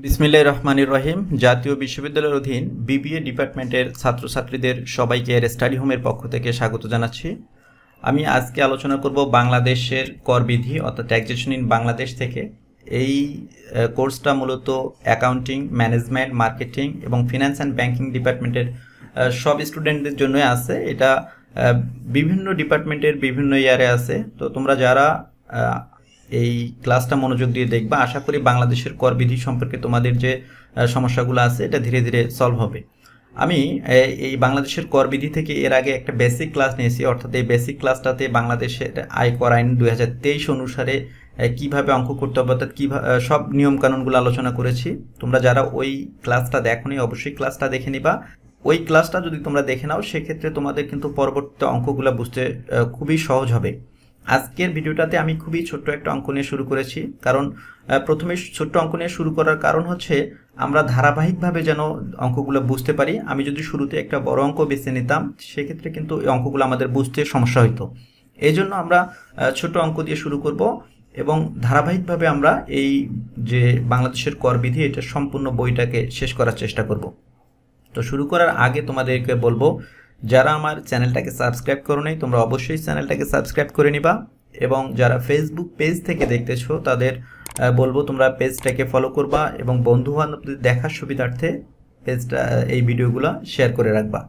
বিসমিল্লাহির রহমানির রহিম। জাতীয় বিশ্ববিদ্যালয়ের অধীন বিবিএ ডিপার্টমেন্টের ছাত্রছাত্রীদের সবাইকে স্টাডি হোমের পক্ষ থেকে স্বাগত জানাচ্ছি। আমি আজকে আলোচনা করব বাংলাদেশের কর বিধি অর্থাৎ ট্যাক্সেশন ইন বাংলাদেশ থেকে। এই কোর্সটা মূলত অ্যাকাউন্টিং, ম্যানেজমেন্ট, মার্কেটিং এবং ফিনান্স অ্যান্ড ব্যাংকিং ডিপার্টমেন্টের সব স্টুডেন্টদের জন্যই আছে। এটা বিভিন্ন ডিপার্টমেন্টের বিভিন্ন ইয়ারে আছে। তো তোমরা যারা এই ক্লাসটা মনোযোগ দিয়ে দেখবা, আশা করি বাংলাদেশের কর বিধি সম্পর্কে তোমাদের যে সমস্যাগুলো আছে এটা ধীরে ধীরে সলভ হবে। আমি এই বাংলাদেশের কর বিধি থেকে এর আগে একটা বেসিক ক্লাস নিয়েছি, অর্থাৎ এই বেসিক ক্লাসটাতে বাংলাদেশের আয়কর আইন 2023 অনুসারে কিভাবে অঙ্ক করতে হবে অর্থাৎ কিভাবে সব নিয়মকানুনগুলো আলোচনা করেছি। তোমরা যারা ওই ক্লাসটা দেখোনি অবশ্যই ক্লাসটা দেখে নিবা। ওই ক্লাসটা যদি তোমরা দেখে নাও সেক্ষেত্রে তোমাদের কিন্তু পরবর্তী অঙ্কগুলো বুঝতে খুবই সহজ হবে। আজকের ভিডিওটাতে আমি খুবই ছোট্ট একটা অঙ্ক নিয়ে শুরু করেছি, কারণ প্রথমে ছোট্ট অঙ্ক নিয়ে শুরু করার কারণ হচ্ছে আমরা ধারাবাহিকভাবে যেন অঙ্কগুলো বুঝতে পারি। আমি যদি শুরুতে একটা বড় অঙ্ক বেছে নিতাম সেক্ষেত্রে কিন্তু এই অঙ্কগুলো আমাদের বুঝতে সমস্যা হতো। এই জন্য আমরা ছোট অঙ্ক দিয়ে শুরু করব এবং ধারাবাহিকভাবে আমরা এই যে বাংলাদেশের কর বিধি এটা সম্পূর্ণ বইটাকে শেষ করার চেষ্টা করব। তো শুরু করার আগে তোমাদেরকে বলবো, যারা আমার চ্যানেলটাকে সাবস্ক্রাইব করো নাই তোমরা অবশ্যই চ্যানেলটাকে সাবস্ক্রাইব করে নিবা, এবং যারা ফেসবুক পেজ থেকে দেখতেছো তাদের বলবো তোমরা পেজটাকে ফলো করবা এবং বন্ধু বান্ধবদের দেখার সুবিধার্থে পেজটা এই ভিডিওগুলো শেয়ার করে রাখবা।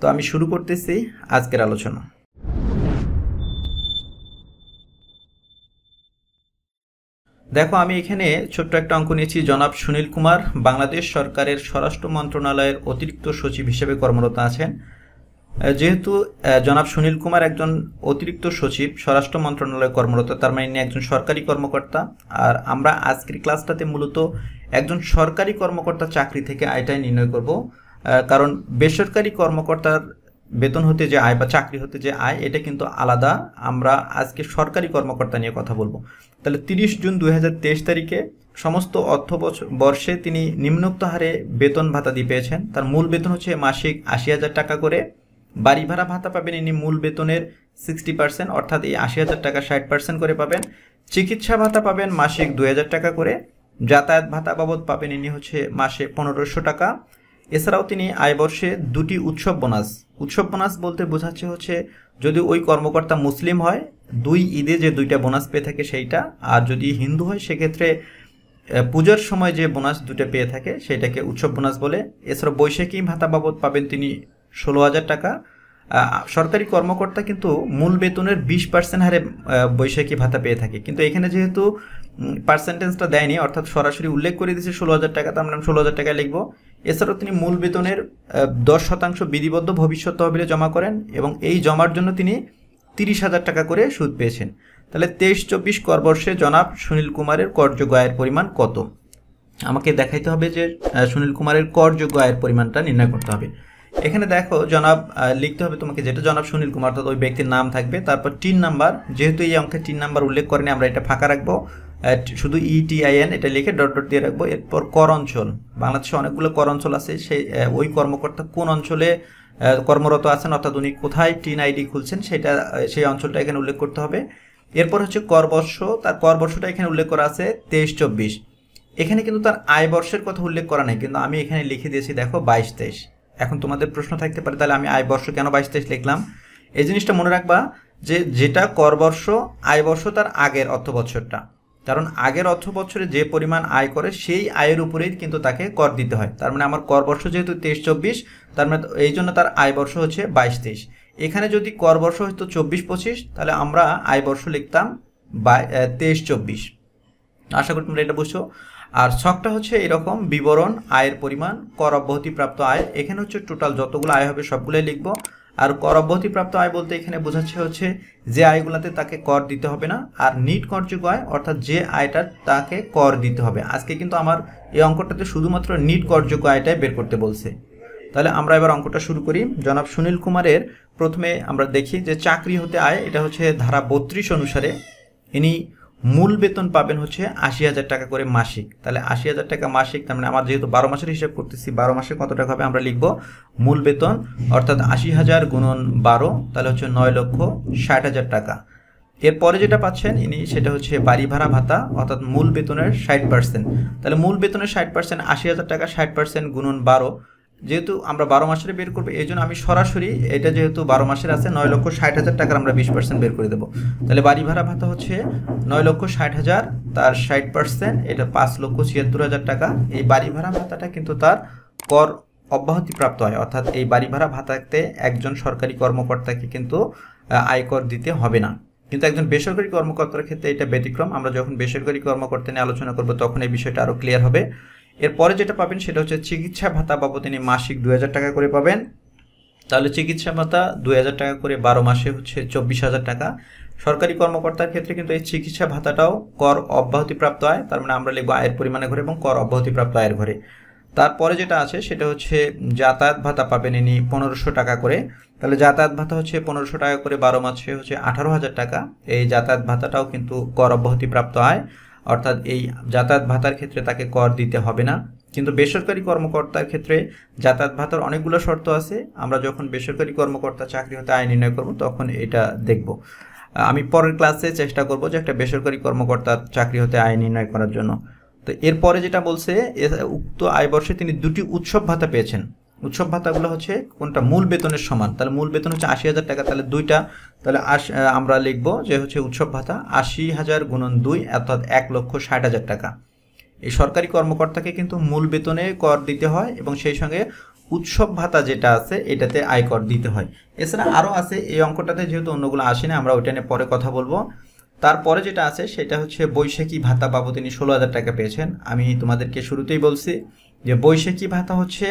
তো আমি শুরু করতেছি আজকের আলোচনা। দেখো, আমি এখানে ছোট্ট একটা অঙ্ক নিয়েছি। জনাব সুনীল কুমার বাংলাদেশ সরকারের স্বরাষ্ট্র মন্ত্রণালয়ের অতিরিক্ত সচিব হিসেবে কর্মরত আছেন। যেহেতু জনাব সুনীল কুমার একজন অতিরিক্ত সচিব স্বরাষ্ট্র মন্ত্রণালয়ে কর্মরত, তার মানে একজন সরকারি কর্মকর্তা। আর আমরা আজকের ক্লাসটাতে মূলত একজন সরকারি কর্মকর্তার চাকরি থেকে আয়টাই নির্ণয় করব, কারণ বেসরকারি কর্মকর্তার বেতন হতে যে আয় বা চাকরি হতে যে আয় এটা কিন্তু আলাদা। আমরা আজকে সরকারি কর্মকর্তা নিয়ে কথা বলবো। তাহলে 30 জুন 2023 তারিখে সমস্ত অর্থ বর্ষে তিনি নিম্নোক্ত হারে বেতন ভাতা দিয়ে পেয়েছেন। তার মূল বেতন হচ্ছে মাসিক 80,000 টাকা করে। বাড়ি ভাড়া ভাতা পাবেন ইনি মূল বেতনের 60%, অর্থাৎ এই 80,000 টাকা 60% করে পাবেন। চিকিৎসা ভাতা পাবেন মাসিক 2,000 টাকা করে। যাতায়াত ভাতা বাবদ পাবেন ইনি হচ্ছে মাসে 1500 টাকা। এছাড়াও তিনি আয় বর্ষে 2টি উৎসব বোনাস বলতে বোঝাচ্ছে হচ্ছে যদি ওই কর্মকর্তা মুসলিম হয় 2 ঈদে যে 2টা বোনাস পেয়ে থাকে সেইটা, আর যদি হিন্দু হয় সেক্ষেত্রে পূজার সময় যে বোনাস 2টা পেয়ে থাকে সেটাকে উৎসব বোনাস বলে। এছাড়া বৈশাখী ভাতা বাবদ পাবেন তিনি 16,000 টাকা। সরকারি কর্মকর্তা কিন্তু মূল বেতনের 20% হারে বৈশাখী ভাতা পেয়ে থাকে, কিন্তু এখানে যেহেতু পার্সেন্টেজটা দেয়নি অর্থাৎ সরাসরি উল্লেখ করে দিয়েছে 16,000 টাকা, তার আমরা 16,000 টাকা লিখবো। এছাড়াও তিনি মূল বেতনের 10% বিধিবদ্ধ ভবিষ্যৎ তহবিলে জমা করেন এবং এই জমার জন্য তিনি 30,000 টাকা করে সুদ পেয়েছেন। তাহলে 23-24 করবর্ষে জনাব সুনীল কুমারের করযোগ্য আয়ের পরিমাণ কত? আমাকে দেখাইতে হবে যে সুনীল কুমারের করযোগ্য আয়ের পরিমাণটা নির্ণয় করতে হবে। এখানে দেখো জনাব লিখতে হবে তোমাকে যেটা জনাব সুনীল কুমার, অর্থাৎ ওই ব্যক্তির নাম থাকবে, তারপর 3 নাম্বার, যেহেতু এই অঙ্কে 3 নাম্বার উল্লেখ করেনি আমরা এটা ফাঁকা রাখবো, শুধু ETIN এটা লিখে ডট ডট দিয়ে রাখবো। এরপর কর অঞ্চল, বাংলাদেশে অনেকগুলো কর অঞ্চল আছে, সেই ওই কর্মকর্তা কোন অঞ্চলে কর্মরত আছেন অর্থাৎ উনি কোথায় টিন আইডি খুলছেন সেটা সেই অঞ্চলটা এখানে উল্লেখ করতে হবে। এরপর হচ্ছে কর বর্ষ, তার কর বর্ষটা এখানে উল্লেখ করা আছে 23-24। এখানে কিন্তু তার আয় বর্ষের কথা উল্লেখ করা নেই, কিন্তু আমি এখানে লিখে দিয়েছি দেখো 22-23। এখন তোমাদের প্রশ্ন থাকতে পারে তাহলে আমি আয় বর্ষ কেন 22-23 লিখলাম? এই জিনিসটা মনে রাখবা যে যেটা কর বর্ষ আয় বর্ষ তার আগের অর্থ বছরটা, কারণ আগের অর্থ বছরে যে পরিমাণ আয় করে সেই আয়ের উপরেই কিন্তু তাকে কর দিতে হয়। তার মানে আমার কর বর্ষ যেহেতু 23-24, তার মানে এই জন্য তার আয় বর্ষ হচ্ছে 22-23। এখানে যদি কর বর্ষ হতো 24-25 তাহলে আমরা আয় বর্ষ লিখতাম 23-24। আশা করি তোমরা এটা বুঝছো। আর ছকটা হচ্ছে এরকম, বিবরণ, আয়ের পরিমাণ, কর অব্যাহতিপ্রাপ্ত আয়। এখানে হচ্ছে টোটাল যতগুলো আয় হবে সবগুলোই লিখবো। আর কর অব্যাহতিপ্রাপ্ত আয় বলতে এখানে বোঝাচ্ছে হচ্ছে যে আয়গুলোতে তাকে কর দিতে হবে না, আর নিট করযোগ্য আয় অর্থাৎ যে আয়টা তাকে কর দিতে হবে। আজকে কিন্তু আমার এই অঙ্কটাতে শুধুমাত্র নিট করযোগ্য আয়টাই বের করতে বলছে। তাহলে আমরা এবার অঙ্কটা শুরু করি। জনাব সুনীল কুমারের প্রথমে আমরা দেখি যে চাকরি হতে আয়, এটা হচ্ছে ধারা 32 অনুসারে ইনি মূল বেতন পাবেন হচ্ছে 80,000 টাকা করে মাসিক। তাহলে 80,000 টাকা মাসিক, তার মানে আমার যেহেতু 12 মাসের হিসাব করতেছি 12 মাসে কত টাকা হবে আমরা লিখবো মূল বেতন, অর্থাৎ 80,000 গুণন 12 তাহলে হচ্ছে 9,60,000 টাকা। এরপরে যেটা পাচ্ছেন ইনি সেটা হচ্ছে বাড়ি ভাড়া ভাতা, অর্থাৎ মূল বেতনের 60%। তাহলে মূল বেতনের 60% ৮০,০০০ টাকা, 60% গুণন ১২। যেহেতু আমরা ১২ মাসের বের করবো, এই জন্য আমি সরাসরি এটা যেহেতু 12 মাসের আছে ৯,৬০,০০০ টাকার আমরা 20% বের করে দেবো। তাহলে বাড়ি ভাড়া ভাতা হচ্ছে ৯,৬০,০০০, তার 60% এটা ৫,৭৬,০০০ টাকা। এই বাড়ি ভাড়া ভাতাটা কিন্তু তার কর অব্যাহতি প্রাপ্ত হয়, অর্থাৎ এই বাড়ি ভাড়া ভাতাতে একজন সরকারি কর্মকর্তাকে কিন্তু আয়কর দিতে হবে না। কিন্তু একজন বেসরকারি কর্মকর্তার ক্ষেত্রে এটা ব্যতিক্রম। আমরা যখন বেসরকারি কর্মকর্তা নিয়ে আলোচনা করব তখন এই বিষয়টা আরও ক্লিয়ার হবে। এরপরে যেটা পাবেন সেটা হচ্ছে চিকিৎসা ভাতা বাবদ তিনি মাসিক ২,০০০ টাকা করে পাবেন। তাহলে চিকিৎসা ভাতা ২,০০০ টাকা করে ১২ মাসে হচ্ছে ২৪,০০০ টাকা। সরকারি কর্মকর্তার ক্ষেত্রে কিন্তু এই চিকিৎসা ভাতাটাও কর অব্যাহতিপ্রাপ্ত আয়, তার মানে আমরা লিখব আয়ের পরিমাণের ঘরে এবং কর অব্যাহতিপ্রাপ্ত আয়ের ঘরে। তারপরে যেটা আছে সেটা হচ্ছে যাতায়াত ভাতা পাবেন ইনি ১৫০০ টাকা করে। তাহলে যাতায়াত ভাতা হচ্ছে ১৫০০ টাকা করে ১২ মাসে হচ্ছে ১৮,০০০ টাকা। এই যাতায়াত ভাতাটাও কিন্তু কর অব্যাহতিপ্রাপ্ত আয়, অর্থাৎ এই যাতায়াত ভাতার ক্ষেত্রে তাকে কর দিতে হবে না। কিন্তু বেসরকারি কর্মকর্তার ক্ষেত্রে যাতায়াত ভাতার অনেকগুলো শর্ত আছে। আমরা যখন বেসরকারি কর্মকর্তা চাকরি হতে আয় নির্ণয় করব তখন এটা দেখব। আমি পরের ক্লাসে চেষ্টা করব যে একটা বেসরকারি কর্মকর্তার চাকরি হতে আয় নির্ণয় করার জন্য। তো এরপরে যেটা বলছে, উক্ত আয় বর্ষে তিনি ২টি উৎসব ভাতা পেয়েছেন। উৎসব ভাতাগুলো হচ্ছে কোনটা মূল বেতনের সমান। তাহলে মূল বেতন হচ্ছে ৮০,০০০ টাকা, তাহলে দুইটা, তাহলে আমরা লিখব যে হচ্ছে উৎসব ভাতা ৮০,০০০ গুণন ২ অর্থাৎ ১,৬০,০০০ টাকা। এই সরকারি কর্মকর্তাকে কিন্তু মূল বেতনে কর দিতে হয় এবং সেই সঙ্গে উৎসব ভাতা যেটা আছে এটাতে আয়কর দিতে হয়। এছাড়া আরও আছে, এই অঙ্কটাতে যেহেতু অন্যগুলো আসে না আমরা ওইটা নিয়ে পরে কথা বলবো। তারপরে যেটা আছে সেটা হচ্ছে বৈশাখী ভাতা বাবদ তিনি ১৬,০০০ টাকা পেয়েছেন। আমি তোমাদেরকে শুরুতেই বলছি যে বৈশাখী ভাতা হচ্ছে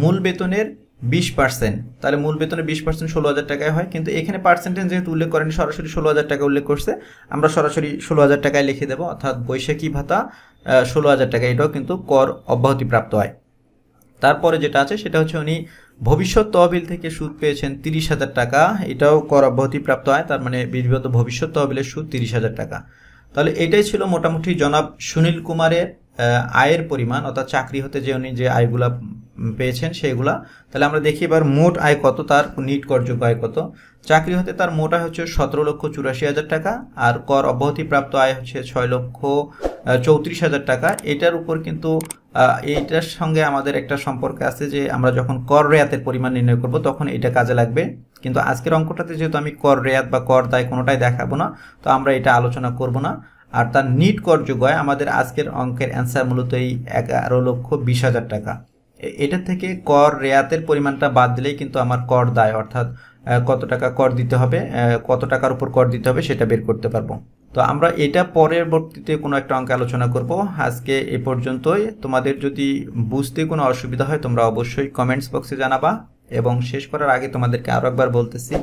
মূল বেতনের ২০%। তাহলে মূল বেতনের ২০% ১৬,০০০ টাকায় হয়, কিন্তু এখানে পার্সেন্টেজ যেহেতু উল্লেখ করেনি, সরাসরি ১৬,০০০ টাকা উল্লেখ করছে, আমরা সরাসরি ১৬,০০০ টাকায় লিখে দেবো, অর্থাৎ বৈশাখী ভাতা ১৬,০০০ টাকা, এটাও কিন্তু কর অব্যাহতিপ্রাপ্ত হয়। তারপরে যেটা আছে সেটা হচ্ছে উনি ভবিষ্যৎ তহবিল থেকে সুদ পেয়েছেন ৩০,০০০ টাকা, এটাও কর অব্যাহতিপ্রাপ্ত হয়, তার মানে বিধিবদ্ধ ভবিষ্যৎ তহবিলের সুদ ৩০,০০০ টাকা। তাহলে এটাই ছিল মোটামুটি জনাব সুনীল কুমারের আয়ের পরিমাণ, অর্থাৎ চাকরি হতে যে উনি যে আয়গুলা পেয়েছেন সেগুলা। তাহলে আমরা দেখি এবার মোট আয় কত, তার নিট করযোগ্য আয় কত। চাকরি হতে তার মোট আয় হচ্ছে ১৭,৮৪,০০০ টাকা, আর কর অব্যাহতিপ্রাপ্ত আয় হচ্ছে ৬,৩৪,০০০ টাকা। এটার উপর কিন্তু এইটার সঙ্গে আমাদের একটা সম্পর্ক আছে যে আমরা যখন কর রেয়াতের পরিমাণ নির্ণয় করব তখন এটা কাজে লাগবে। কিন্তু আজকের অঙ্কটাতে যেহেতু আমি কর রেয়াত বা কর দায় কোনোটাই দেখাবো না, তো আমরা এটা আলোচনা করব না। আর তার নিট করযোগ্য আয়, আমাদের আজকের অঙ্কের অ্যান্সার মূলত এই ১১,২০,০০০ টাকা। এটা থেকে কর রেয়াতের পরিমাণটা বাদ দিলেই কিন্তু আমার কর দায়, অর্থাৎ কত টাকা কর দিতে হবে, কত টাকার উপর কর দিতে হবে সেটা বের করতে পারবো। তো আমরা এটা পরবর্তীতে কোনো একটা অঙ্কে আলোচনা করব। আজকে এ পর্যন্তই। তোমাদের যদি বুঝতে কোনো অসুবিধা হয় তোমরা অবশ্যই কমেন্টস বক্সে জানাবা। এবং শেষ করার আগে তোমাদেরকে আরও একবার বলতেছি,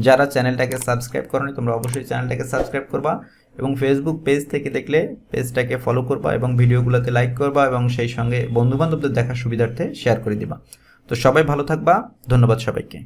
যারা চ্যানেলটাকে সাবস্ক্রাইব করোনি তোমরা অবশ্যই চ্যানেলটাকে সাবস্ক্রাইব করবা এবং ফেসবুক পেজ থেকে দেখলে পেজটাকে ফলো করবা এবং ভিডিওগুলোতে লাইক করবা এবং সেই সঙ্গে বন্ধুবান্ধবদের দেখার সুবিধার্থে শেয়ার করে দিবা। তো সবাই ভালো থাকবা, ধন্যবাদ সবাইকে।